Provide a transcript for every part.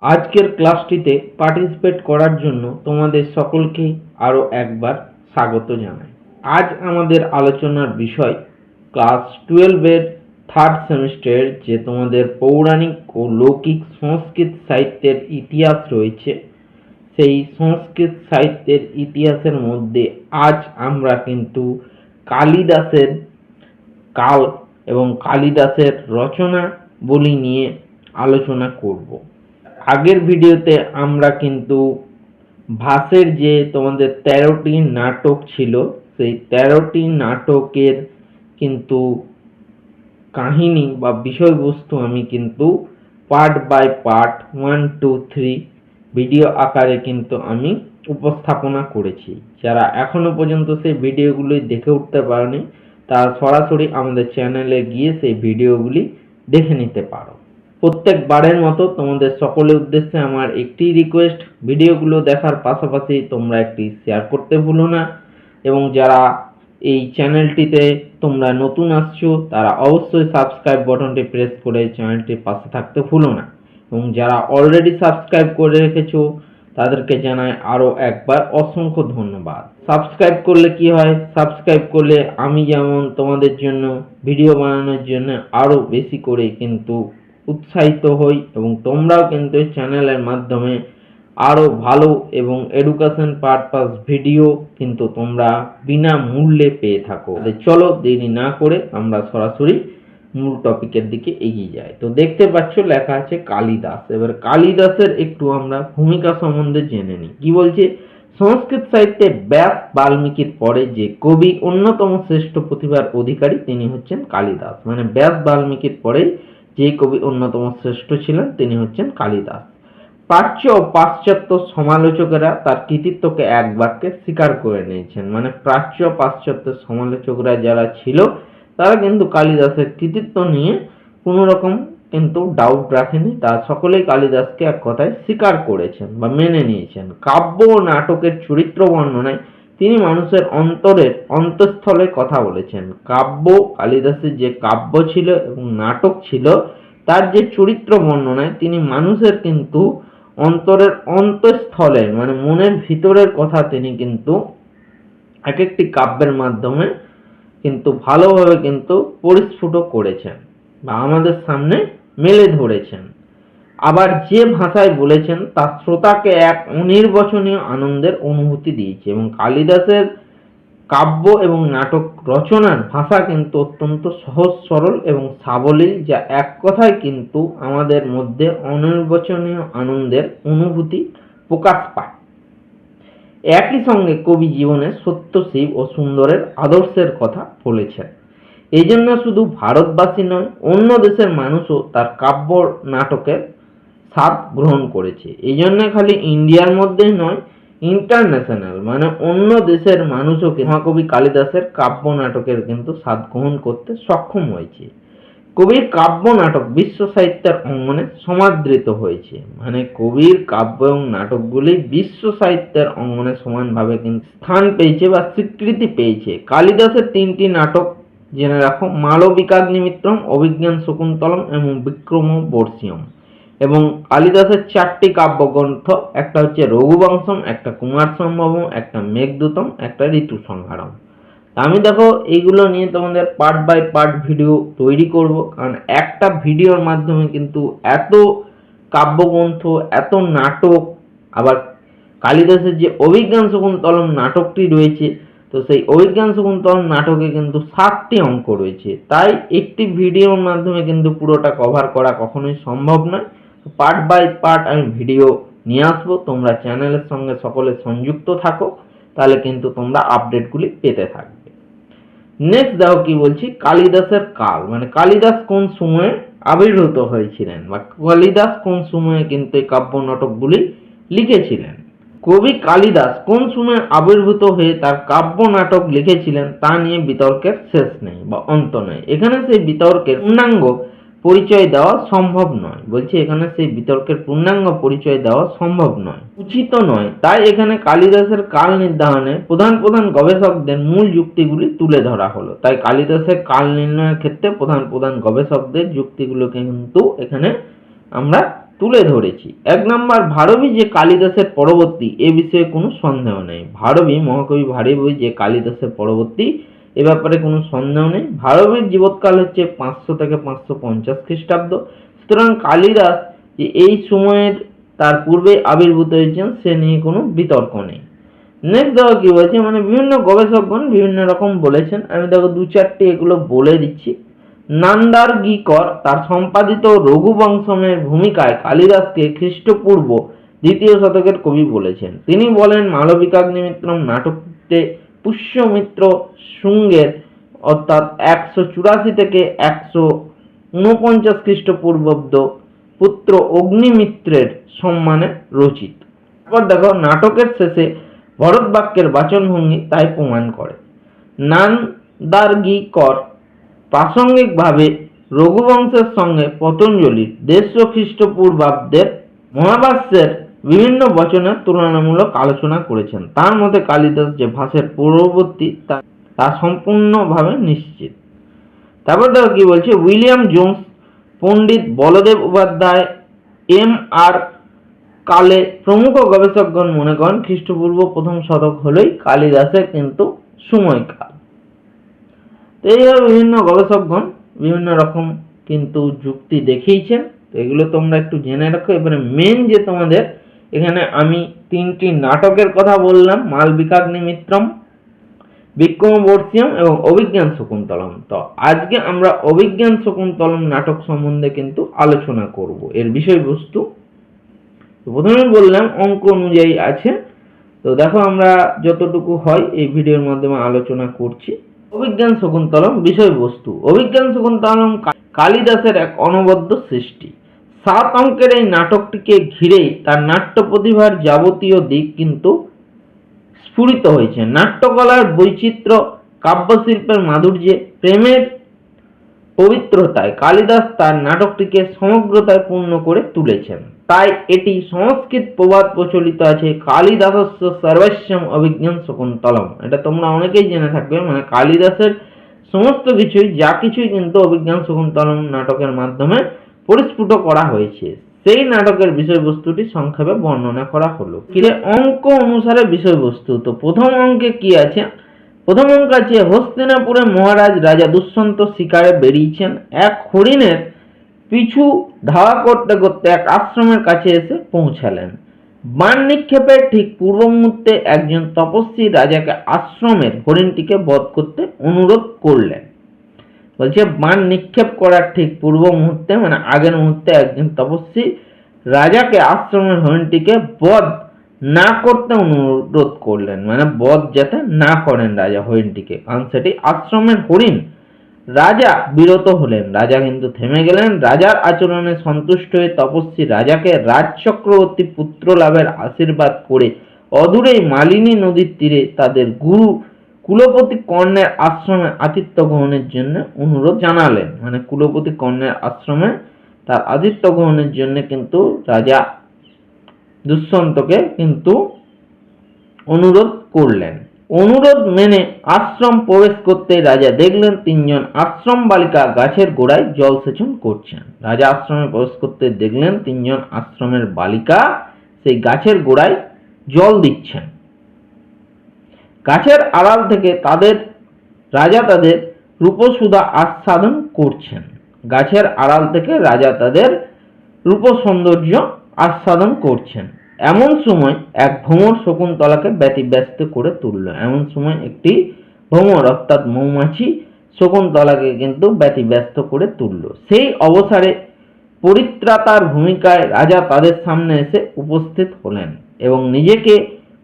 আজকের ক্লাসটিতে পার্টিসিপেট করার জন্য তোমাদের সকলকে আরও একবার স্বাগত জানাই। আজ আমাদের আলোচনার বিষয় ক্লাস 12-এর থার্ড সেমিস্টারের যে তোমাদের পৌরাণিক ও লৌকিক সংস্কৃত সাহিত্যের ইতিহাস রয়েছে, সেই সংস্কৃত সাহিত্যের ইতিহাসের মধ্যে আজ আমরা কিন্তু কালিদাসের কাল এবং কালিদাসের রচনাবলী নিয়ে আলোচনা করব। আগের ভিডিওতে আমরা কিন্তু ভাসের যে তোমাদের 13টি নাটক ছিল, সেই 13টি নাটকের কিন্তু কাহিনী বা বিষয়বস্তু আমি কিন্তু পার্ট বাই পার্ট 1, 2, 3 ভিডিও আকারে কিন্তু আমি উপস্থাপনা করেছি। যারা এখনো পর্যন্ত সেই ভিডিওগুলি দেখে উঠতে পারেনি তারা সরাসরি আমাদের চ্যানেলে গিয়ে সেই ভিডিওগুলি দেখে নিতে পারো। প্রত্যেকবারের মতো তোমাদের সকলের উদ্দেশ্যে আমার একটি রিকোয়েস্ট, ভিডিওগুলো দেখার পাশাপাশি তোমরা একটি শেয়ার করতে ভুলো না, এবং যারা এই চ্যানেলটিতে তোমরা নতুন আসছো তারা অবশ্যই সাবস্ক্রাইব বাটনটি প্রেস করে চ্যানেলটির পাশে থাকতে ভুলো না, এবং যারা অলরেডি সাবস্ক্রাইব করে রেখেছো তাদেরকে জানাই আরও একবার অসংখ্য ধন্যবাদ। সাবস্ক্রাইব করলে কি হয়, সাবস্ক্রাইব করলে আমি যেমন তোমাদের জন্য ভিডিও বানানোর জন্য আরও বেশি করে কিন্তু উৎসাহিত হই, এবং তোমরাও কিন্তু চ্যানেলের মাধ্যমে আরও ভালো এবং এডুকেশন পারপাস ভিডিও কিন্তু তোমরা বিনামূল্যে পেয়ে থাকো। চলো দেরি না করে আমরা সরাসরি মূল টপিকের দিকে এগিয়ে যাই। তো দেখতে পাচ্ছ লেখা আছে কালিদাস। এবার কালিদাসের একটু আমরা ভূমিকা সম্বন্ধে জেনে নিই। কি বলছে, সংস্কৃত সাহিত্যে ব্যাস বাল্মীকির পরে যে কবি অন্যতম শ্রেষ্ঠ প্রতিভার অধিকারী তিনি হচ্ছেন কালিদাস। মানে ব্যাস বাল্মীকির পরে যে কবি অন্যতম শ্রেষ্ঠ ছিলেন তিনি হচ্ছেন কালিদাস। প্রাচ্য ও পাশ্চাত্য সমালোচকেরা তার কৃতিত্বকে এক বাক্যে স্বীকার করে নিয়েছেন। মানে প্রাচ্য পাশ্চাত্য সমালোচকরা যারা ছিল তারা কিন্তু কালিদাসের কৃতিত্ব নিয়ে কোনো রকম কিন্তু ডাউট রাখেনি, তারা সকলেই কালিদাসকে এক কথায় স্বীকার করেছেন বা মেনে নিয়েছেন। কাব্য ও নাটকের চরিত্র বর্ণনায় তিনি মানুষের অন্তরের অন্তঃস্থলের কথা বলেছেন। কাব্য, কালিদাসের যে কাব্য ছিল এবং নাটক ছিল তার যে চরিত্র বর্ণনায় তিনি মানুষের কিন্তু অন্তরের অন্তঃস্থলের মানে মনের ভিতরের কথা তিনি কিন্তু এক একটি কাব্যের মাধ্যমে কিন্তু ভালোভাবে কিন্তু পরিস্ফুট করেছেন বা আমাদের সামনে মেলে ধরেছেন। আবার যে ভাষায় বলেছেন তা শ্রোতাকে এক অনির্বচনীয় আনন্দের অনুভূতি দিয়েছে, এবং কালিদাসের কাব্য এবং নাটক রচনার ভাষা কিন্তু অত্যন্ত সহজ সরল এবং সাবলীল, যা এক কথায় কিন্তু আমাদের মধ্যে অনির্বচনীয় আনন্দের অনুভূতি প্রকাশ পায়। একই সঙ্গে কবি জীবনের সত্য, শিব ও সুন্দরের আদর্শের কথা বলেছেন। এই জন্য শুধু ভারতবাসী নয়, অন্য দেশের মানুষও তার কাব্য নাটকের স্বাদ গ্রহণ করেছে। এই জন্য খালি ইন্ডিয়ার মধ্যেই নয়, ইন্টারন্যাশনাল মানে অন্য দেশের মানুষও মহাকবি কালিদাসের কাব্য নাটকের কিন্তু স্বাদ গ্রহণ করতে সক্ষম হয়েছে। কবির কাব্য নাটক বিশ্ব সাহিত্যের অঙ্গনে সমাদৃত হয়েছে। মানে কবির কাব্য এবং নাটকগুলি বিশ্ব সাহিত্যের অঙ্গনে সমানভাবে কিন্তু স্থান পেয়েছে বা স্বীকৃতি পেয়েছে। কালিদাসের 3টি নাটক জেনে রাখো: মালবিকাগ্নিমিত্রম, অভিজ্ঞান শকুন্তলম এবং বিক্রমবর্ষীয়ম। এবং কালিদাসের 4টি কাব্যগ্রন্থ, একটা হচ্ছে রঘুবংশম, একটা কুমার সম্ভবম, একটা মেঘদূতম, একটা ঋতু সংহারম। আমি দেখো এইগুলো নিয়ে তোমাদের পার্ট বাই পার্ট ভিডিও তৈরি করব, কারণ একটা ভিডিওর মাধ্যমে কিন্তু এত কাব্যগ্রন্থ, এত নাটক, আবার কালিদাসের যে অভিজ্ঞান শকুন্তলম নাটকটি রয়েছে, তো সেই অভিজ্ঞান শকুন্তলম নাটকে কিন্তু 7টি অঙ্ক রয়েছে, তাই একটি ভিডিওর মাধ্যমে কিন্তু পুরোটা কভার করা কখনোই সম্ভব নয়। পার্ট বাই পার্ট আমি ভিডিও নিয়ে আসবো, তোমরা চ্যানেলের সঙ্গে সকলে সংযুক্ত থাকো, তাহলে কিন্তু তোমরা আপডেটগুলি পেতে থাকবে। নেক্সট দেখো কি বলছি, কালিদাসের কাল মানে কালিদাস কোন সময়ে আবির্ভূত হয়েছিলেন বা কালিদাস কোন সময়ে কিন্তু এই কাব্য নাটকগুলি লিখেছিলেন। কবি কালিদাস কোন সময়ে আবির্ভূত হয়ে তার কাব্য নাটক লিখেছিলেন তা নিয়ে বিতর্কের শেষ নেই বা অন্ত নেই। এখানে সেই বিতর্কের পূর্ণাঙ্গ পরিচয় দেওয়া সম্ভব নয়। বলছি এখানে সেই বিতর্কের পূর্ণাঙ্গ পরিচয় দেওয়া সম্ভব নয়, উচিত নয়। তাই এখানে কালিদাসের কাল নির্ধারণে প্রধান প্রধান গবেষকদের মূল যুক্তিগুলি তুলে ধরা হলো। তাই কালিদাসের কাল নির্ণয়ের ক্ষেত্রে প্রধান প্রধান গবেষকদের যুক্তিগুলোকে কিন্তু এখানে আমরা তুলে ধরেছি। 1 নম্বর, ভারবী যে কালিদাসের পরবর্তী, এ বিষয়ে কোনো সন্দেহ নেই। ভারবী, মহাকবি ভারবী যে কালিদাসের পরবর্তী, এ ব্যাপারে কোনো সন্দেহ নেই। ভারবীর জীবৎকাল হচ্ছে 500 থেকে 550 খ্রিস্টাব্দ। সুতরাং কালিদাস যে এই সময়ের তার পূর্বে আবির্ভূত হয়েছেন সে নিয়ে কোনো বিতর্ক নেই। নেক্সট দেখো কি বলছে, মানে বিভিন্ন গবেষকগণ বিভিন্ন রকম বলেছেন। আমি দেখো 2-4টি এগুলো বলে দিচ্ছি। নান্দারগীকর তার সম্পাদিত রঘুবংশমের ভূমিকায় কালিদাসকে খ্রিস্টপূর্ব 2য় শতকের কবি বলেছেন। তিনি বলেন, মালবিকাগ্নিমিত্রম নাটকটিতে পুষ্যমিত্র শুঙ্গের অর্থাৎ 184 থেকে 149 খ্রিস্টপূর্বাব্দ পুত্র অগ্নিমিত্রের সম্মানে রচিত। তারপর দেখো, নাটকের শেষে ভরতবাক্যের বাচনভঙ্গি তাই প্রমাণ করে। নান্দারগীকর প্রাসঙ্গিকভাবে রঘুবংশের সঙ্গে পতঞ্জলির 150 খ্রিস্টপূর্বাব্দের মহাভাষ্যের বিভিন্ন বচনের তুলনামূলক আলোচনা করেছেন। তার মতে কালিদাস যে ভাষের পূর্ববর্তী তা সম্পূর্ণভাবে নিশ্চিত। তারপর দেখো কি বলছে, উইলিয়াম জোন্স, পণ্ডিত বলদেব উপাধ্যায়, M.R. কালে প্রমুখ গবেষকগণ মনে করেন খ্রিস্টপূর্ব 1ম শতক হলেই কালিদাসের কিন্তু সময়কাল। তো এইভাবে বিভিন্ন গবেষকগণ বিভিন্ন রকম কিন্তু যুক্তি দেখিয়েছেন। তো এগুলো তোমরা একটু জেনে রাখো। এবারে মেন যে তোমাদের এখানে আমি 3টি নাটকের কথা বললাম, মালবিকাগ্নিমিত্রম, বিক্রমবর্ষীয়ম এবং অভিজ্ঞান শকুন্তলম। তো আজকে আমরা অভিজ্ঞান শকুন্তলম নাটক সম্বন্ধে কিন্তু আলোচনা করব। এর বিষয়বস্তু প্রথমে বললাম অঙ্ক অনুযায়ী আছে। তো দেখো আমরা যতটুকু হয় এই ভিডিওর মাধ্যমে আলোচনা করছি। অভিজ্ঞান শকুন্তলম বিষয়বস্তু। অভিজ্ঞান শকুন্তলম কালিদাসের এক অনবদ্য সৃষ্টি। 7 অঙ্কের এই নাটকটিকে ঘিরেই তার নাট্য প্রতিভার যাবতীয় দিক কিন্তু স্ফুরিত হয়েছে। নাট্যকলার বৈচিত্র্য, কাব্যশিল্পের মাধুর্যে, প্রেমের পবিত্রতায় কালিদাস তার নাটকটিকে সমগ্রতায় পূর্ণ করে তুলেছেন। তাই এটি সংস্কৃত প্রবাদ প্রচলিত আছে, কালিদাসস্য সর্বস্বম অভিজ্ঞান শকুন্তলম। এটা তোমরা অনেকেই জেনে থাকবে, মানে কালিদাসের সমস্ত কিছুই যা কিছুই কিন্তু অভিজ্ঞান শকুন্তলম নাটকের মাধ্যমে পরিস্ফুট করা হয়েছে। সেই নাটকের বিষয়বস্তুটি সংক্ষেপে বর্ণনা করা হলো। কিরে অঙ্ক অনুসারে বিষয়বস্তু। তো প্রথম অঙ্কে কি আছে? প্রথম অঙ্ক আছে, হস্তিনাপুরে মহারাজ রাজা দুষ্যন্ত শিকারে বেরিয়েছেন। এক হরিণের পিছু ধাওয়া করতে করতে এক আশ্রমের কাছে এসে পৌঁছালেন। বাণ নিক্ষেপের ঠিক পূর্ব মুহূর্তে একজন তপস্বী রাজাকে আশ্রমের হরিণটিকে বধ করতে অনুরোধ করলেন। বলছে বাণ নিক্ষেপ করার ঠিক পূর্ব মুহূর্তে, মানে আগের মুহূর্তে একজন তপস্বী রাজাকে আশ্রমের হরিণটিকে বধ না করতে অনুরোধ করলেন, মানে বধ যাতে না করেন রাজা হরিণটিকে, কারণ সেটি আশ্রমের হরিণ। রাজা বিরত হলেন, রাজা কিন্তু থেমে গেলেন। রাজার আচরণে সন্তুষ্ট হয়ে তপস্বী রাজাকে রাজচক্রবর্তী পুত্র লাভের আশীর্বাদ করে অদূরেই মালিনী নদীর তীরে তাদের গুরু কুলপতি কর্ণের আশ্রমে আতিথ্য গ্রহণের জন্য অনুরোধ জানালেন। মানে কুলপতি কর্ণের আশ্রমে তার আতিথ্য গ্রহণের জন্য কিন্তু রাজা দুষ্যন্তকে কিন্তু অনুরোধ করলেন। অনুরোধ মেনে আশ্রম প্রবেশ করতে রাজা দেখলেন 3 জন আশ্রম বালিকা গাছের গোড়ায় জল সেচন করছেন। রাজা আশ্রমে প্রবেশ করতে দেখলেন 3 জন আশ্রমের বালিকা সেই গাছের গোড়ায় জল দিচ্ছেন। গাছের আড়াল থেকে রাজা তাদের রূপসুধা আস্বাদন করছেন। গাছের আড়াল থেকে রাজা তাদের রূপ সৌন্দর্য আস্বাদন করছেন। এমন সময় এক ভ্রমর শকুন্তলাকে ব্যতিব্যস্ত করে তুলল। এমন সময় একটি ভ্রমর অর্থাৎ মৌমাছি শকুন্তলাকে কিন্তু ব্যতিব্যস্ত করে তুলল। সেই অবসরে পরিত্রাতার ভূমিকায় রাজা তাদের সামনে এসে উপস্থিত হলেন এবং নিজেকে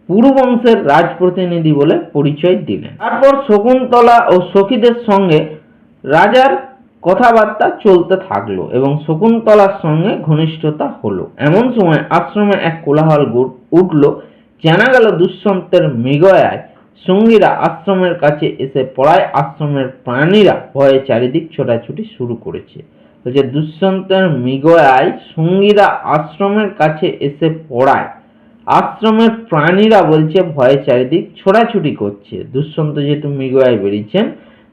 পুরুবংশের রাজপ্রতিনিধি বলে পরিচয় দিলেন। তারপর শকুন্তলা ও সখীদের সঙ্গে রাজার কথাবার্তা চলতে থাকলো এবং শকুন্তলার সঙ্গে ঘনিষ্ঠতা হলো। এমন সময় আশ্রমে এক কোলাহল উঠল। জানা গেল দুষ্যন্তের মৃগয়ায় সঙ্গীরা আশ্রমের কাছে এসে পড়ায় আশ্রমের প্রাণীরা ভয়ে চারিদিক ছোটাছুটি শুরু করেছে। বলছে দুষ্যন্তের মৃগয়ায় সঙ্গীরা আশ্রমের কাছে এসে পড়ায় আশ্রমের প্রাণীরা বলছে ভয়ে চারিদিক ছোটাছুটি করছে। দুষ্যন্ত যেহেতু মৃগয়ায় বেরিয়েছেন,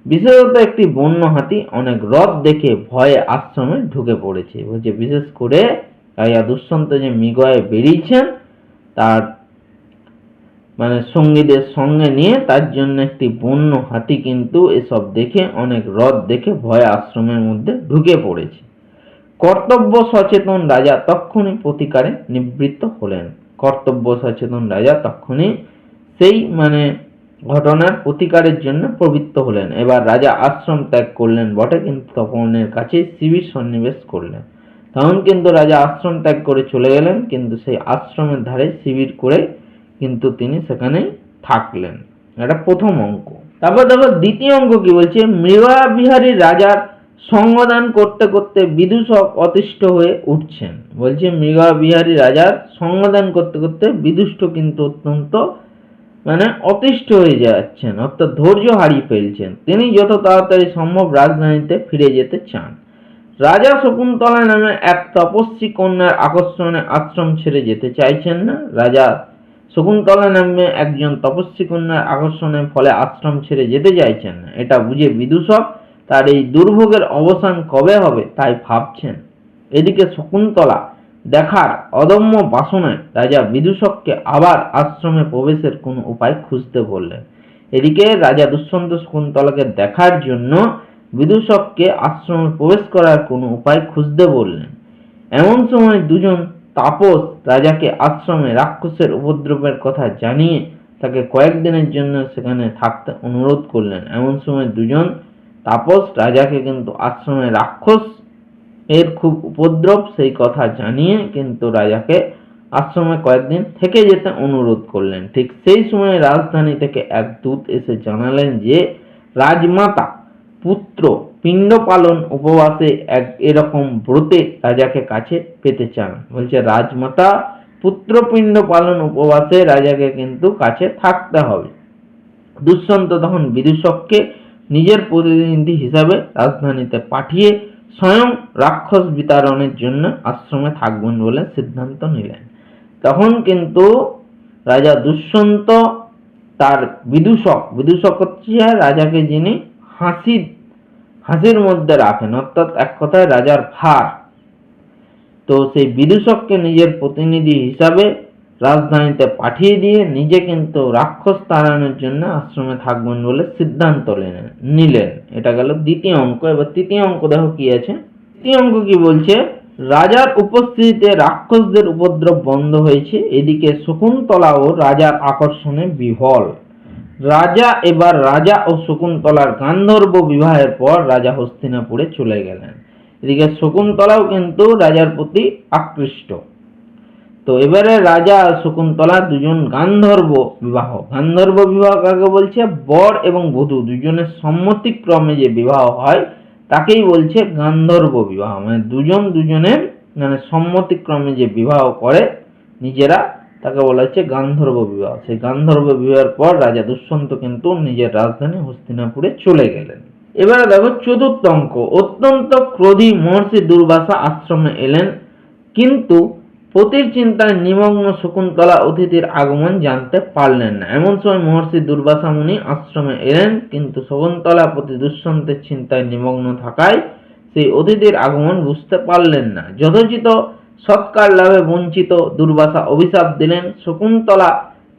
বিশেষত একটি বন্য হাতি অনেক রথ দেখে ভয়ে আশ্রমে ঢুকে পড়েছে। বলছে বিশেষ করে রাজা দুষ্যন্ত যে মৃগয়ে বেরিয়েছেন তার সঙ্গীদের সঙ্গে নিয়ে, তার জন্য একটি বন্য হাতি কিন্তু এসব দেখে, অনেক রথ দেখে ভয়ে আশ্রমের মধ্যে ঢুকে পড়েছে। কর্তব্য সচেতন রাজা তক্ষুনি প্রতিকারে নিবৃত্ত হলেন। কর্তব্য সচেতন রাজা তক্ষুনি সেই ঘটনার প্রতিকারের জন্য প্রবৃত্ত হলেন। এবার রাজা আশ্রম ত্যাগ করলেন বটে, কিন্তু তপনের কাছে শিবির সন্নিবেশ করলেন। তখন কিন্তু রাজা আশ্রম ত্যাগ করে চলে গেলেন, কিন্তু সেই আশ্রমের ধারে শিবির করে কিন্তু তিনি সেখানে থাকলেন। এটা প্রথম অঙ্ক। তারপর দেখো দ্বিতীয় অঙ্ক কি বলছে, মৃগয়াবিহারী রাজার সঙ্গদান করতে করতে বিদূষক অতিষ্ঠ হয়ে উঠছেন। বলছে মৃগয়াবিহারী রাজার সঙ্গদান করতে করতে বিদুষ্ট কিন্তু অত্যন্ত অতিষ্ঠ হয়ে যাচ্ছেন, অর্থাৎ ধৈর্য হারিয়ে ফেলছেন। তিনি যত তাড়াতাড়ি সম্ভব রাজধানীতে ফিরে যেতে চান। রাজা শকুন্তলা নামে এক তপস্বী কন্যার আকর্ষণে আশ্রম ছেড়ে যেতে চাইছেন না। রাজা শকুন্তলা নামে একজন তপস্বী কন্যার আকর্ষণের ফলে আশ্রম ছেড়ে যেতে চাইছেন না। এটা বুঝে বিদূষক তার এই দুর্ভোগের অবসান কবে হবে তাই ভাবছেন। এদিকে শকুন্তলা দেখার অদম্য বাসনায় রাজা বিদূষককে আবার আশ্রমে প্রবেশের কোনো উপায় খুঁজতে বললেন। এদিকে রাজা দুষ্যন্ত শকুন্তলাকে দেখার জন্য বিদূষককে আশ্রমে প্রবেশ করার কোনো উপায় খুঁজতে বললেন। এমন সময় দুজন তাপস রাজাকে আশ্রমে রাক্ষসের উপদ্রবের কথা জানিয়ে তাকে কয়েকদিনের জন্য সেখানে থাকতে অনুরোধ করলেন। এমন সময় দুজন তাপস রাজাকে কিন্তু আশ্রমে রাক্ষস এর খুব উপদ্রব সেই কথা জানিয়ে কিন্তু রাজাকে আশ্রমে কয়েকদিন থেকে যেতে অনুরোধ করলেন। ঠিক সেই সময় রাজধানী থেকে এক দূত এসে জানালেন যে রাজমাতা পুত্র পিণ্ড পালন উপবাসে এরকম ব্রতে রাজাকে কাছে পেতে চান। বলছে রাজমাতা পুত্র পিণ্ড পালন উপবাসে রাজাকে কিন্তু কাছে থাকতে হবে। দুষ্যন্ত তখন বিদূষককে নিজের প্রতিনিধি হিসাবে রাজধানীতে পাঠিয়ে স্বয়ং রাক্ষস বিতাড়নের জন্য আশ্রমে থাকবেন বলে সিদ্ধান্ত নিলেন। তখন কিন্তু রাজা দুষ্যন্ত তার বিদূষক হচ্ছে রাজাকে যিনি হাসির মধ্যে রাখেন, অর্থাৎ এক কথায় রাজার ভার। তো সেই বিদূষককে নিজের প্রতিনিধি হিসাবে রাজধানীতে পাঠিয়ে দিয়ে নিজে কিন্তু রাক্ষস তাড়ানোর জন্য আশ্রমে থাকবেন বলে সিদ্ধান্ত নিলেন। এটা গেল দ্বিতীয় অঙ্ক। এবার তৃতীয় অঙ্ক দেখো কি আছে। তৃতীয় অঙ্ক কি বলছে, রাজার উপস্থিতিতে রাক্ষসদের উপদ্রব বন্ধ হয়েছে। এদিকে শকুন্তলাও রাজার আকর্ষণে বিহ্বল। রাজা ও শকুন্তলার গান্ধর্ব বিবাহের পর রাজা হস্তিনাপুরে চলে গেলেন। এদিকে শকুন্তলাও কিন্তু রাজার প্রতি আকৃষ্ট। তো এবারে রাজা আর শকুন্তলা দুজন গান্ধর্ব বিবাহ কাকে বলছে, বর এবং বধূ দুজনের সম্মতিক্রমে যে বিবাহ হয় তাকেই বলছে গান্ধর্ব বিবাহ। দুজনের সম্মতিক্রমে যে বিবাহ করে নিজেরা, তাকে বলা হচ্ছে গান্ধর্ব বিবাহ। সেই গান্ধর্ব বিবাহের পর রাজা দুষ্যন্ত কিন্তু নিজের রাজধানী হস্তিনাপুরে চলে গেলেন। এবারে দেখো চতুর্থ অঙ্ক। অত্যন্ত ক্রোধী মহর্ষি দুর্বাসা আশ্রমে এলেন, কিন্তু পতির চিন্তায় নিমগ্ন শকুন্তলা অতিথির আগমন জানতে পারলেন না। এমন সময় মহর্ষি দুর্বাসা মুনি আশ্রমে এলেন, কিন্তু শকুন্তলা প্রতি দুষ্যন্তের চিন্তায় নিমগ্ন থাকায় সেই অতিথির আগমন বুঝতে পারলেন না। যথোচিত সৎকার লাভে বঞ্চিত দুর্বাসা অভিশাপ দিলেন, শকুন্তলা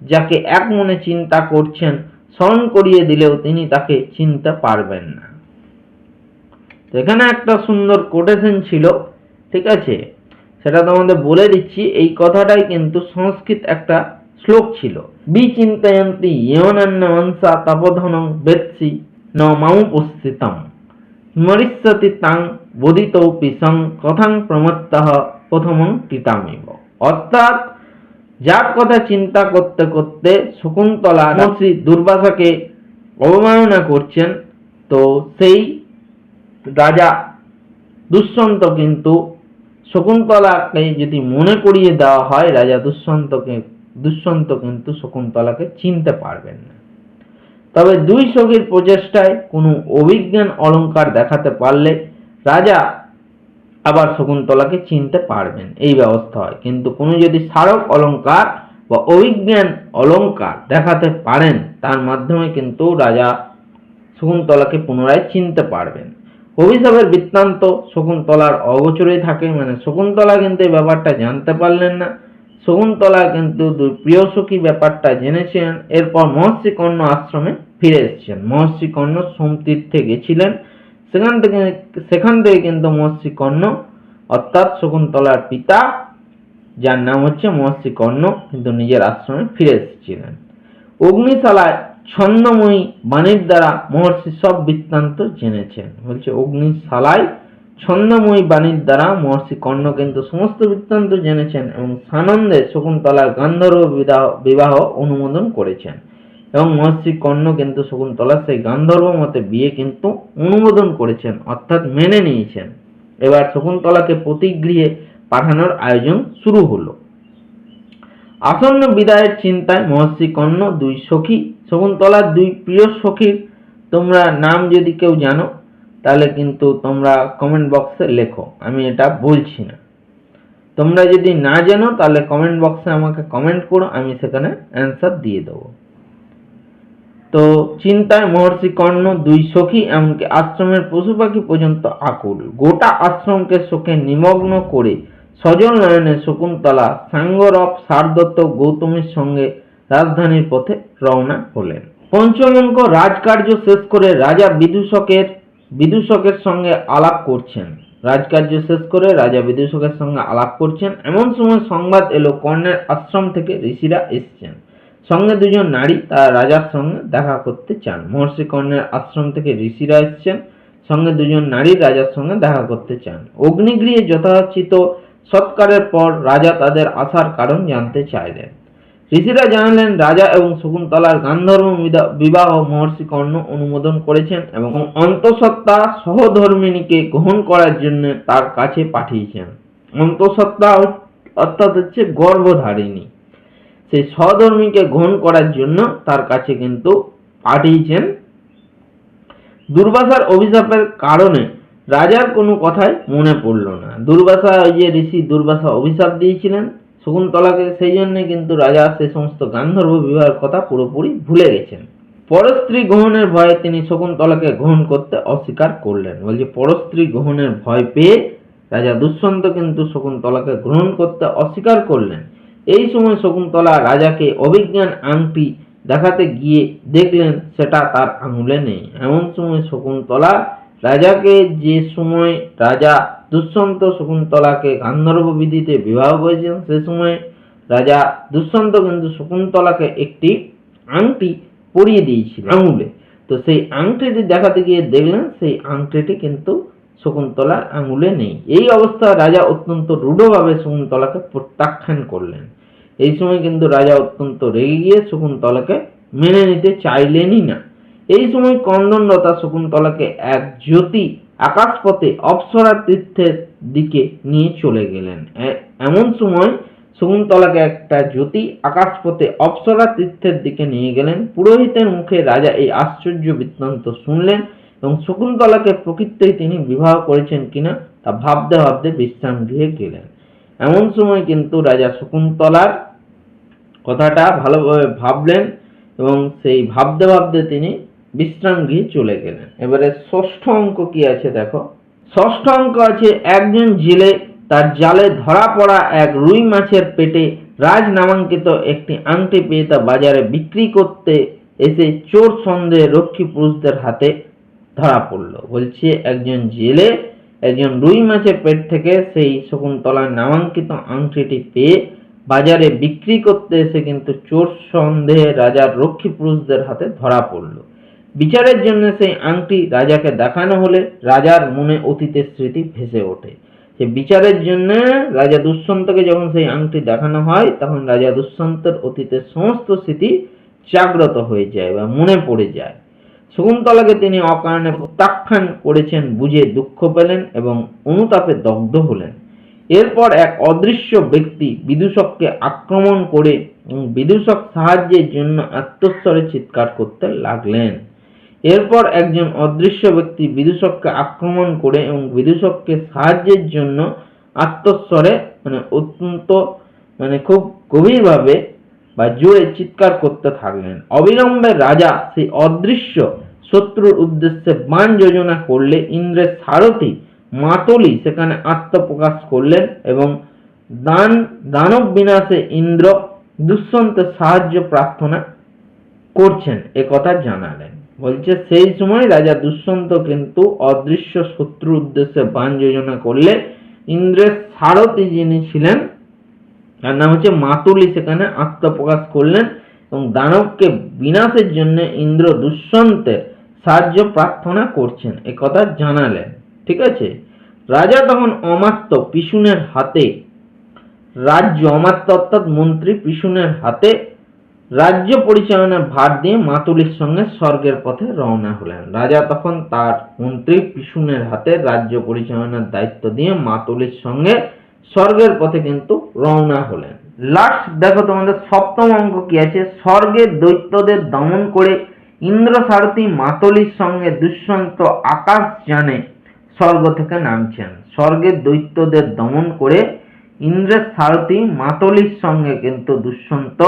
যাকে এক মনে চিন্তা করছেন স্মরণ করিয়ে দিলেও তিনি তাকে চিনতে পারবেন না। এখানে একটা সুন্দর কোটেশন ছিল, ঠিক আছে, সেটা তোমাদের বলে দিচ্ছি। এই কথাটাই কিন্তু সংস্কৃত একটা শ্লোক ছিল। বিচিন্তয়ন্তি ইয়নান্য মনসা তপোধনং বেৎসি ন মামুপস্থিতম স্মরিষ্যতি তাং বোধিতৌপি সং কথাং প্রমত্তঃ প্রথমং কৃতামেব। অর্থাৎ যার কথা চিন্তা করতে করতে শকুন্তলা মহর্ষি দুর্বাসাকে অবমাননা করছেন, তো সেই রাজা দুষ্যন্ত কিন্তু শকুন্তলাকে যদি মনে করিয়ে দেওয়া হয়, রাজা দুষ্যন্ত কিন্তু শকুন্তলাকে চিনতে পারবেন না। তবে দুই সখীর প্রচেষ্টায় কোনো অভিজ্ঞান অলঙ্কার দেখাতে পারলে রাজা আবার শকুন্তলাকে চিনতে পারবেন, এই ব্যবস্থা হয়। কিন্তু কোনো যদি স্মারক অলঙ্কার বা অভিজ্ঞান অলঙ্কার দেখাতে পারেন, তার মাধ্যমে কিন্তু রাজা শকুন্তলাকে পুনরায় চিনতে পারবেন। অভিশাপের বৃত্তান্ত শকুন্তলার অগোচরেই থাকে, মানে শকুন্তলা কিন্তু এই ব্যাপারটা জানতে পারলেন না। শকুন্তলা কিন্তু দুই প্রিয় সখী ব্যাপারটা জেনেছেন। এরপর মহর্ষি কর্ণ আশ্রমে ফিরে এসেছেন। মহর্ষি কর্ণ সোমতীর্থে গেছিলেন, সেখান থেকে কিন্তু মহর্ষি কর্ণ অর্থাৎ শকুন্তলার পিতা, যার নাম হচ্ছে মহর্ষি কর্ণ, কিন্তু নিজের আশ্রমে ফিরে এসেছিলেন। অগ্নিশালায় ছন্দময়ী বাণীর দ্বারা মহর্ষি সব বৃত্তান্ত জেনেছেন। বলছে অগ্নিশালায় ছন্দময়ী বাণীর দ্বারা মহর্ষি কর্ণ কিন্তু সমস্ত বৃত্তান্ত জেনেছেন এবং সানন্দে শকুন্তলার গান্ধর্ব বিবাহ অনুমোদন করেছেন। এবং মহর্ষি কর্ণ কিন্তু শকুন্তলার সেই গান্ধর্ব মতে বিয়ে কিন্তু অনুমোদন করেছেন, অর্থাৎ মেনে নিয়েছেন। এবার শকুন্তলাকে প্রতিগৃহে পাঠানোর আয়োজন শুরু হলো। আসন্ন বিদায়ের চিন্তায় মহর্ষি কর্ণ দুই সখী, শকুন্তলার দুই প্রিয় সখীর তোমরা নাম যদি কেউ জানো তাহলে কিন্তু তোমরা কমেন্ট বক্সে লেখো, আমি এটা বলছি না। তোমরা যদি না জানো তাহলে কমেন্ট বক্সে আমাকে কমেন্ট করো, আমি সেখানে অ্যান্সার দিয়ে দেবো। তো চিন্তায় মহর্ষি কর্ণ দুই সখী এমনকি আশ্রমের পশু পাখি পর্যন্ত আকুল। গোটা আশ্রমকে শোকে নিমগ্ন করে সজল নয়নে শকুন্তলা সাঙ্গরব সারদত্ত গৌতমীর সঙ্গে রাজধানীর পথে রওনা হলেন। পঞ্চমঙ্ক রাজকার্য শেষ করে রাজা বিদূষকের সঙ্গে আলাপ করছেন। এমন সময় সংবাদ এলো কর্ণের আশ্রম থেকে ঋষিরা এসছেন। সঙ্গে দুজন নারী, তারা রাজার সঙ্গে দেখা করতে চান। মহর্ষি কর্ণের আশ্রম থেকে ঋষিরা এসছেন, সঙ্গে দুজন নারী রাজার সঙ্গে দেখা করতে চান। অগ্নিগৃহে যথাচিত সৎকারের পর রাজা তাদের আসার কারণ জানতে চাইলেন। ঋষিরা জানালেন রাজা এবং শকুন্তলার গান্ধর্ব বিবাহ মহর্ষি কর্ণ অনুমোদন করেছেন এবং অন্তঃসত্ত্বা সহধর্মিণীকে গ্রহণ করার জন্য তার কাছে পাঠিয়েছেন। অন্তঃসত্ত্বা অর্থাৎ হচ্ছে গর্ভধারিণী, সেই সহধর্মীকে গ্রহণ করার জন্য তার কাছে কিন্তু পাঠিয়েছেন। দুর্বাসার অভিশাপের কারণে রাজার কোনো কথাই মনে পড়ল না। দুর্বাসা, ওই যে ঋষি দুর্বাসা অভিশাপ দিয়েছিলেন শকুন্তলাকে, সেই জন্য কিন্তু রাজা সে সমস্ত গান্ধর্ব বিবাহের কথা পুরোপুরি ভুলে গেছেন। পরস্ত্রী গ্রহণের ভয়ে তিনি শকুন্তলাকে গ্রহণ করতে অস্বীকার করলেন। বলছে পরস্ত্রী গ্রহণের ভয় পেয়ে রাজা দুষ্যন্ত কিন্তু শকুন্তলাকে গ্রহণ করতে অস্বীকার করলেন। এই সময় শকুন্তলা রাজাকে অভিজ্ঞান আংটি দেখাতে গিয়ে দেখলেন সেটা তার আঙুলে নেই। এমন সময় শকুন্তলা রাজাকে, যে সময় রাজা দুষ্যন্ত শকুন্তলাকে গান্ধর্ব বিধিতে বিবাহ করেছেন, সে সময় রাজা দুষ্যন্ত কিন্তু শকুন্তলাকে একটি আংটি পরিয়ে দিয়েছিল আঙুলে। তো সেই আংটিটি দেখাতে গিয়ে দেখলেন সেই আংটিটি কিন্তু শকুন্তলার আঙুলে নেই। এই অবস্থায় রাজা অত্যন্ত রূঢ়ভাবে শকুন্তলাকে প্রত্যাখ্যান করলেন। এই সময় কিন্তু রাজা অত্যন্ত রেগে গিয়ে শকুন্তলাকে মেনে নিতে চাইলেনই না। এই সময় ক্রন্দনরতা শকুন্তলাকে এক জ্যোতি আকাশপথে অপ্সরা তীর্থের দিকে নিয়ে চলে গেলেন। এমন সময় শকুন্তলাকে একটা জ্যোতি আকাশপথে অপ্সরা তীর্থের দিকে নিয়ে গেলেন। পুরোহিতের মুখে রাজা এই আশ্চর্য বৃত্তান্ত শুনলেন এবং শকুন্তলাকে প্রকৃতই তিনি বিবাহ করেছেন কিনা তা ভাবতে ভাবতে বিশ্রাম গৃহে গেলেন। এমন সময় কিন্তু রাজা শকুন্তলার কথাটা ভালোভাবে ভাবলেন এবং সেই ভাবতে ভাবতে তিনি বিশ্রাম গৃহে চলে গেলেন। এবারে ষষ্ঠ অঙ্ক কি আছে দেখো। ষষ্ঠ অঙ্ক আছে, একজন জেলে তার জালে ধরা পড়া এক রুই মাছের পেটে রাজ নামাঙ্কিত একটি আংটি পেয়ে তা বাজারে বিক্রি করতে এসে চোর সন্দেহে রক্ষী পুরুষদের হাতে ধরা পড়লো। বলছে একজন জেলে একজন রুই মাছের পেট থেকে সেই শকুন্তলার নামাঙ্কিত আংটিটি পেয়ে বাজারে বিক্রি করতে এসে কিন্তু চোর সন্দেহে রাজার রক্ষী পুরুষদের হাতে ধরা পড়লো। বিচারের জন্য সেই আংটি রাজাকে দেখানো হলে রাজার মনে অতীতের স্মৃতি ভেসে ওঠে। সে বিচারের জন্য রাজা দুষ্যন্তকে যখন সেই আংটি দেখানো হয় তখন রাজা দুষ্যন্তের অতীতের সমস্ত স্মৃতি জাগ্রত হয়ে যায় বা মনে পড়ে যায়। শকুন্তলাকে তিনি অকারণে প্রত্যাখ্যান করেছেন বুঝে দুঃখ পেলেন এবং অনুতাপে দগ্ধ হলেন। এরপর এক অদৃশ্য ব্যক্তি বিদূষককে আক্রমণ করে বিদূষক সাহায্যের জন্য আত্মস্বরে চিৎকার করতে লাগলেন। এরপর একজন অদৃশ্য ব্যক্তি বিদূষককে আক্রমণ করে এবং বিদূষককে সাহায্যের জন্য আত্মস্বরে অত্যন্ত খুব গভীরভাবে বা জোরে চিৎকার করতে থাকলেন। অবিলম্বে রাজা সেই অদৃশ্য শত্রুর উদ্দেশ্যে বাণ যোজনা করলে ইন্দ্রের সারথি মাতলি সেখানে আত্মপ্রকাশ করলেন এবং দানব বিনাশে ইন্দ্র দুষ্যন্তের সাহায্য প্রার্থনা করছেন একথা জানালেন। বলছে সেই সময় রাজা দুষ্যন্ত কিন্তু অদৃশ্য শত্রুর উদ্দেশ্যে বাণ যোজনা করলে ইন্দ্রের সারথি যিনি ছিলেন তার নাম হচ্ছে মাতুলি সেখানে আত্মপ্রকাশ করলেন এবং দানবকে বিনাশের জন্য ইন্দ্র দুষ্যন্তের সাহায্য প্রার্থনা করছেন একথা জানালেন। ঠিক আছে। রাজা তখন অমাত্য পিশুনের হাতে রাজ্য, অমাত্য অর্থাৎ মন্ত্রী পিশুনের হাতে রাজ্য পরিচালনার ভার দিয়ে মাতুলির সঙ্গে স্বর্গের পথে রওনা হলেন। রাজা তখন তার মন্ত্রী পিশুনের হাতে রাজ্য পরিচালনার দায়িত্ব দিয়ে মাতুলির সঙ্গে স্বর্গের পথে কিন্তু রওনা হলেন। লাস্ট দেখো তোমাদের সপ্তম অঙ্ক কি আছে, স্বর্গের দৈত্যদের দমন করে ইন্দ্র সারথি মাতুলির সঙ্গে দুষ্যন্ত আকাশ যানে স্বর্গ থেকে নামছেন। স্বর্গের দৈত্যদের দমন করে ইন্দ্রের সারথি মাতুলির সঙ্গে কিন্তু দুষ্যন্ত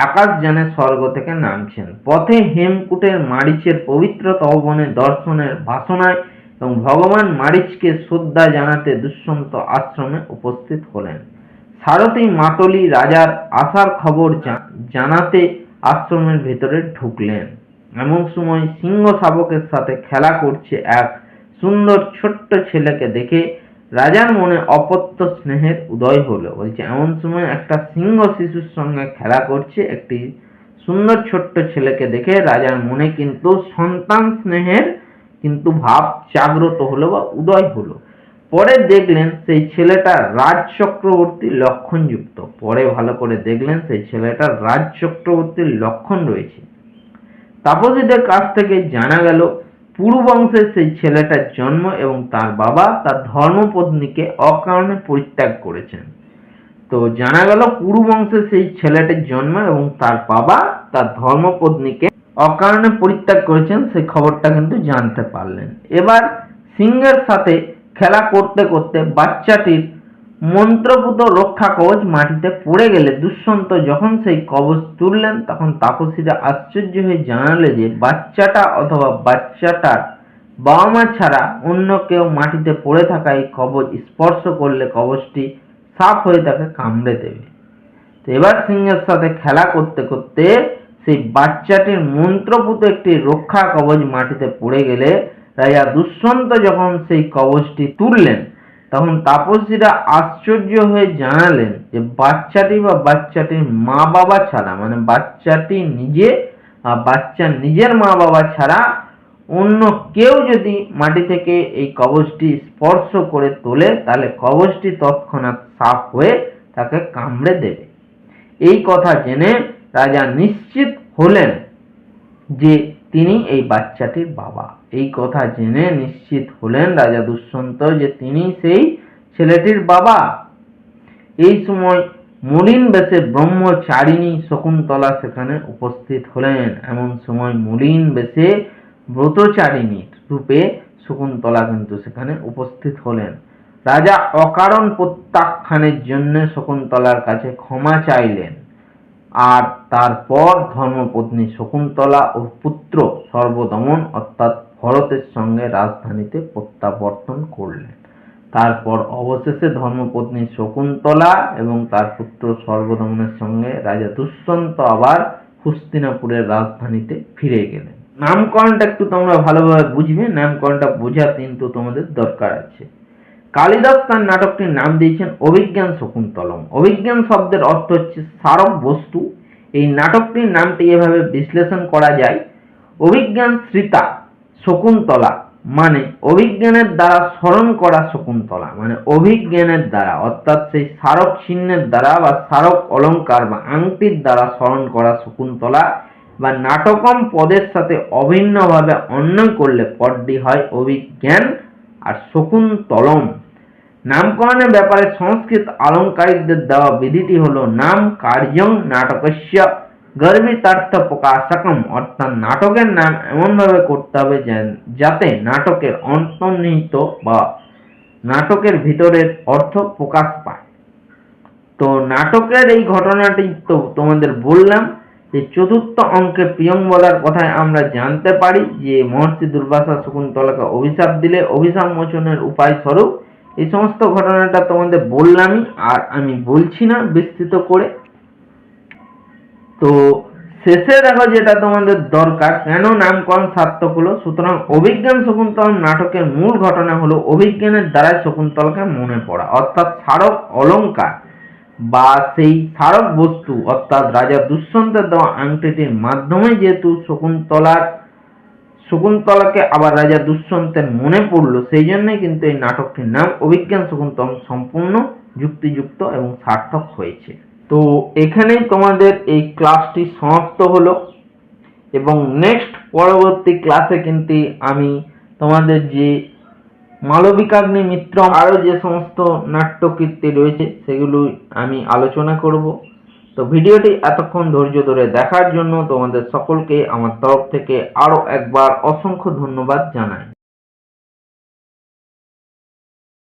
আকাশযানে স্বর্গ থেকে নামছেন। পথে হেমকূটের মারীচের পবিত্র তপবনে দর্শনের বাসনায় এবং ভগবান মারীচকে শ্রদ্ধা জানাতে দুষ্যন্ত আশ্রমে উপস্থিত হলেন। সারথি মাতলি রাজার আসার খবর জানাতে আশ্রমের ভেতরে ঢুকলেন। এমন সময় সিংহ শাবকের সাথে খেলা করছে এক সুন্দর ছোট্ট ছেলেকে দেখে রাজার মনে অপত্য স্নেহের উদয় হলো। বলছে এমন সময় একটা সিংহ শিশুর সঙ্গে খেলা করছে একটি সুন্দর ছোট্ট ছেলেকে দেখে রাজার মনে কিন্তু সন্তান স্নেহের কিন্তু ভাব জাগ্রত হলো বা উদয় হলো। পরে দেখলেন সেই ছেলেটা রাজ চক্রবর্তীর লক্ষণযুক্ত। পরে ভালো করে দেখলেন সেই ছেলেটার রাজ চক্রবর্তীর লক্ষণ রয়েছে। তাপসীদের কাছ থেকে জানা গেল পুরু বংশের সেই ছেলেটার জন্ম এবং তার বাবা তার ধর্মপত্নীকে অকারণে পরিত্যাগ করেছেন। তো জানা গেল পুরু বংশের সেই ছেলেটির জন্ম এবং তার বাবা তার ধর্মপত্নীকে অকারণে পরিত্যাগ করেছেন, সেই খবরটা কিন্তু জানতে পারলেন। এবার সিংহের সাথে খেলা করতে করতে বাচ্চাটির মন্ত্রপুত রক্ষা কবচ মাটিতে পড়ে গেলে দুষ্যন্ত যখন সেই কবচ তুললেন তখন তাপসীরা আশ্চর্য হয়ে জানালে যে বাচ্চাটা অথবা বাচ্চাটার বাবা মা ছাড়া অন্য কেউ মাটিতে পড়ে থাকা এই কবচ স্পর্শ করলে কবচটি সাপ হয়ে তাকে কামড়ে দেবে। তো এবার সিংহের সাথে খেলা করতে করতে সেই বাচ্চাটির মন্ত্রপুত একটি রক্ষা কবচ মাটিতে পড়ে গেলে রাজা দুষ্যন্ত যখন সেই কবচটি তুললেন তখন তাপসীরা আশ্চর্য হয়ে জানালেন যে বাচ্চাটি বা বাচ্চাটির মা বাবা ছাড়া, মানে বাচ্চাটি নিজে বাচ্চার নিজের মা বাবা ছাড়া অন্য কেউ যদি মাটি থেকে এই কবচটি স্পর্শ করে তোলে তাহলে কবচটি তৎক্ষণাৎ সাপ হয়ে তাকে কামড়ে দেবে। এই কথা জেনে রাজা নিশ্চিত হলেন যে তিনি এই বাচ্চাটির বাবা। এই কথা জেনে নিশ্চিত হলেন রাজা দুষ্যন্ত যে তিনি সেই ছেলেটির বাবা। এই সময় মলিন বেশে ব্রহ্মচারিণী শকুন্তলা সেখানে উপস্থিত হলেন। এমন সময় মলিন বেশে ব্রতচারিণীর রূপে শকুন্তলা কিন্তু সেখানে উপস্থিত হলেন। রাজা অকারণ প্রত্যাখ্যানের জন্য শকুন্তলার কাছে ক্ষমা চাইলেন আর তারপর ধর্মপত্নী শকুন্তলা ও পুত্র সর্বদমন অর্থাৎ ভরতের সঙ্গে রাজধানীতে প্রত্যাবর্তন করলেন। তারপর অবশেষে ধর্মপত্নী শকুন্তলা এবং তার পুত্র সর্বদমনের সঙ্গে রাজা দুষ্যন্ত আবার হস্তিনাপুরের রাজধানীতে ফিরে গেলেন। নামকরণটা একটু তোমরা ভালোভাবে বুঝবে, নামকরণটা বোঝা কিন্তু তোমাদের দরকার আছে। কালিদাস তার নাটকটির নাম দিয়েছেন অভিজ্ঞান শকুন্তলম। অভিজ্ঞান শব্দের অর্থ হচ্ছে স্মারক বস্তু। এই নাটকটির নামটি এভাবে বিশ্লেষণ করা যায়, অভিজ্ঞান শ্রিতা শকুন্তলা মানে অভিজ্ঞানের দ্বারা স্মরণ করা শকুন্তলা, মানে অভিজ্ঞানের দ্বারা অর্থাৎ সেই স্মারক চিহ্নের দ্বারা বা স্মারক অলঙ্কার বা আংটির দ্বারা স্মরণ করা শকুন্তলা বা নাটকম পদের সাথে অভিন্নভাবে অন্বয় করলে পদটি হয় অভিজ্ঞান আর শকুন্তলম। নামকরণের ব্যাপারে সংস্কৃত আলঙ্কারিকদের দেওয়া বিধিটি হলো নাম কার্যং নাটকস্য গর্বিতার্থ প্রকাশকম, অর্থাৎ নাটকের নাম এমনভাবে করতে হবে যাতে নাটকের অন্তর্নিহিত বা নাটকের ভিতরের অর্থ প্রকাশ পায়। তো নাটকের এই ঘটনাটি তো তোমাদের বললাম। যে চতুর্থ অঙ্কে প্রিয়ঙ্বদার কথায় আমরা জানতে পারি যে মহর্ষি দুর্বাসা শকুন্তলাকে অভিশাপ দিলে অভিশাপ মোচনের উপায় স্বরূপ এই সমস্ত ঘটনাটা তোমাদের বললামই, আর আমি বলছি না বিস্তৃত করে। তো শেষে দেখো যেটা তোমাদের দরকার, কেন নামকরণ সার্থক হলো। সুতরাং অভিজ্ঞান শকুন্তলম নাটকের মূল ঘটনা হলো অভিজ্ঞানের দ্বারাই শকুন্তলাকে মনে পড়া, অর্থাৎ স্মারক অলঙ্কার বা সেই স্মারক বস্তু অর্থাৎ রাজা দুষ্যন্তের দেওয়া আংটিটির মাধ্যমে যেহেতু শকুন্তলাকে আবার রাজা দুষ্যন্তের মনে পড়লো, সেই জন্যই কিন্তু এই নাটকটির নাম অভিজ্ঞান শকুন্তলম সম্পূর্ণ যুক্তিযুক্ত এবং সার্থক হয়েছে। তো এখানেই তোমাদের এই ক্লাসটি সমাপ্ত হলো, এবং নেক্সট পরবর্তী ক্লাসে কিন্তু আমি তোমাদের যে মালবিকাগ্নি মিত্র আরও যে সমস্ত নাট্যকীর্তি রয়েছে সেগুলো আমি আলোচনা করব। তো ভিডিওটি এতক্ষণ ধৈর্য ধরে দেখার জন্য তোমাদের সকলকে আমার তরফ থেকে আরও একবার অসংখ্য ধন্যবাদ জানাই।